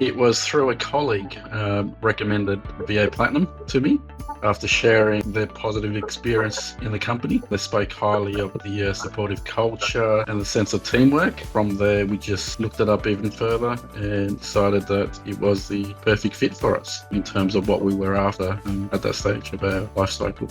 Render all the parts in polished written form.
It was through a colleague recommended VA Platinum to me. After sharing their positive experience in the company, they spoke highly of the supportive culture and the sense of teamwork. From there, we just looked it up even further and decided that it was the perfect fit for us in terms of what we were after at that stage of our life cycle.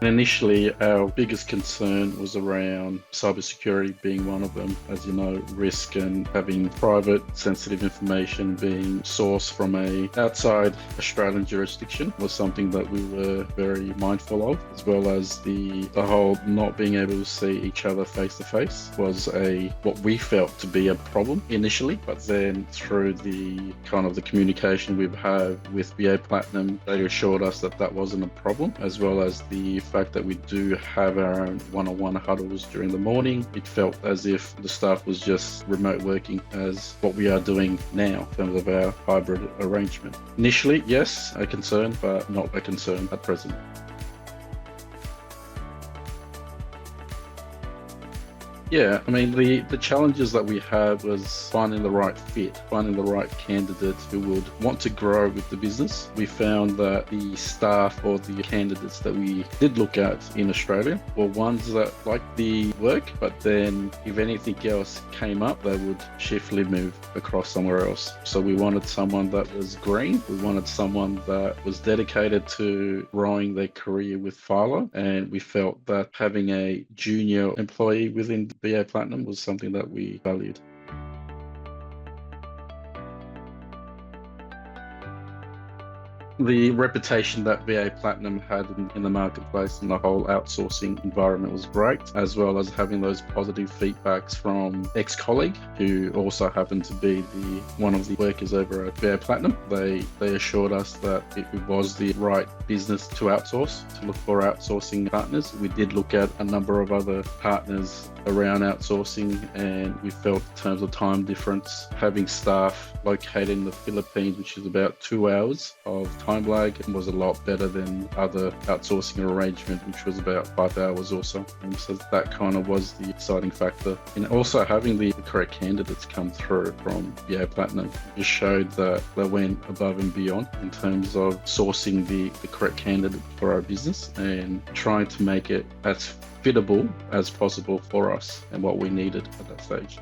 Initially, our biggest concern was around cybersecurity being one of them. As you know, risk and having private sensitive information being sourced from a outside Australian jurisdiction was something that we were very mindful of, as well as the whole not being able to see each other face to face was what we felt to be a problem initially. But then through the kind of the communication we've had with VA Platinum, they assured us that that wasn't a problem, as well as the fact that we do have our own one-on-one huddles during the morning. It felt as if the staff was just remote working as what we are doing now in terms of our hybrid arrangement. Initially, yes, a concern, but not a concern at present. Yeah, I mean, the challenges that we had was finding the right fit, finding the right candidates who would want to grow with the business. We found that the staff or the candidates that we did look at in Australia were ones that liked the work, but then if anything else came up, they would shiftly move across somewhere else. So we wanted someone that was green. We wanted someone that was dedicated to growing their career with Philo, and we felt that having a junior employee within VA Platinum was something that we valued. The reputation that VA Platinum had in the marketplace and the whole outsourcing environment was great, as well as having those positive feedbacks from ex-colleague who also happened to be one of the workers over at VA Platinum. They assured us that it was the right business to outsource, to look for outsourcing partners. We did look at a number of other partners around outsourcing, and we felt in terms of time difference, having staff located in the Philippines, which is about 2 hours of time lag, was a lot better than other outsourcing arrangement, which was about 5 hours or so. And so that kind of was the exciting factor. And also having the correct candidates come through from VA Platinum just showed that they went above and beyond in terms of sourcing the correct candidate for our business and trying to make it as fittable as possible for us and what we needed at that stage.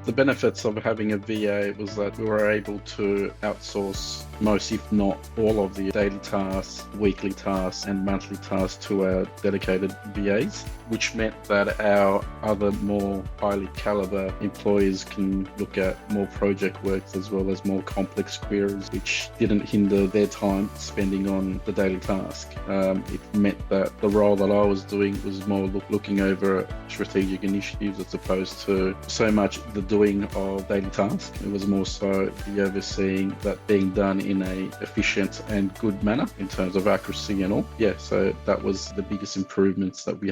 The benefits of having a VA was that we were able to outsource most, if not all, of the daily tasks, weekly tasks, and monthly tasks to our dedicated VAs, which meant that our other more highly caliber employees can look at more project works as well as more complex queries, which didn't hinder their time spending on the daily task. It meant that the role that I was doing was more looking over strategic initiatives as opposed to so much the doing of daily tasks. It was more so the overseeing that being done in a efficient and good manner in terms of accuracy and all. Yeah, so that was the biggest improvements that we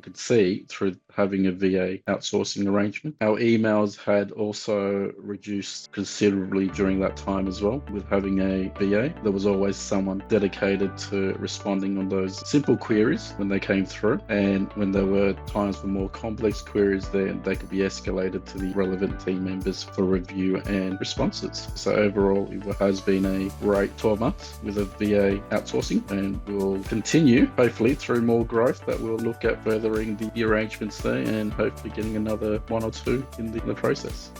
could see through having a VA outsourcing arrangement. Our emails had also reduced considerably during that time as well. With having a VA, there was always someone dedicated to responding on those simple queries when they came through, and when there were times for more complex queries, then they could be escalated to the relevant team members for review and responses. So overall, it has been a great 12 months with a VA outsourcing, and we'll continue hopefully through more growth that we'll look at furthering the arrangements there and hopefully getting another one or two in the process.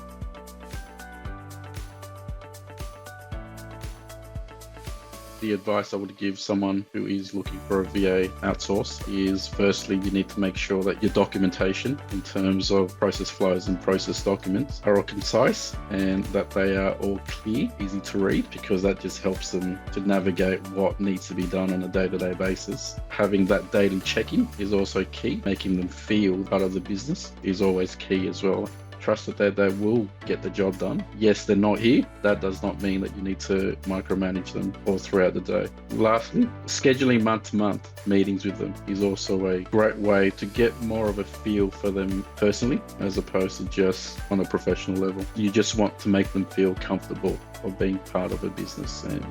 The advice I would give someone who is looking for a VA outsource is, firstly, you need to make sure that your documentation in terms of process flows and process documents are all concise and that they are all clear, easy to read, because that just helps them to navigate what needs to be done on a day-to-day basis. Having that daily check-in is also key. Making them feel part of the business is always key as well. Trust that they will get the job done. Yes, they're not here. That does not mean that you need to micromanage them all throughout the day. Lastly, scheduling month-to-month meetings with them is also a great way to get more of a feel for them personally, as opposed to just on a professional level. You just want to make them feel comfortable of being part of a business. And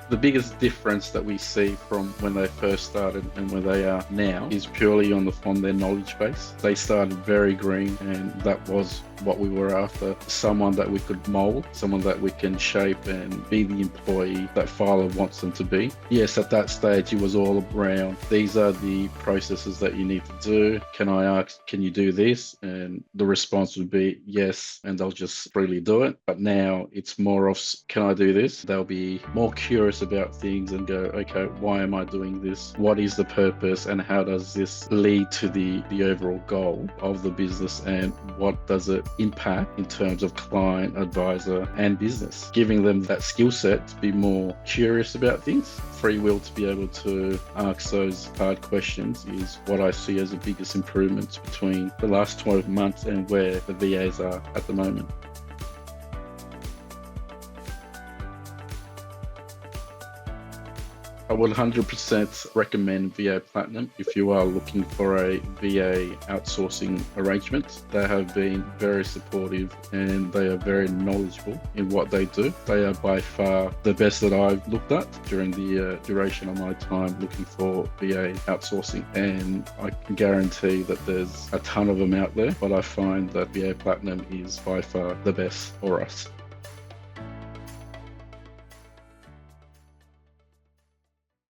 The biggest difference that we see from when they first started and where they are now is purely on their knowledge base. They started very green, and that was what we were after. Someone that we could mold, someone that we can shape and be the employee that Philo wants them to be. Yes, at that stage, it was all around, these are the processes that you need to do. Can I ask, can you do this? And the response would be yes, and they'll just freely do it. But now it's more of, can I do this? They'll be more curious about things and go, okay, why am I doing this? What is the purpose, and how does this lead to the overall goal of the business, and what does it impact in terms of client, advisor, and business? Giving them that skill set to be more curious about things, free will to be able to ask those hard questions is what I see as the biggest improvements between the last 12 months and where the VAs are at the moment. I would 100% recommend VA Platinum if you are looking for a VA outsourcing arrangement. They have been very supportive and they are very knowledgeable in what they do. They are by far the best that I've looked at during the duration of my time looking for VA outsourcing, and I can guarantee that there's a ton of them out there, but I find that VA Platinum is by far the best for us.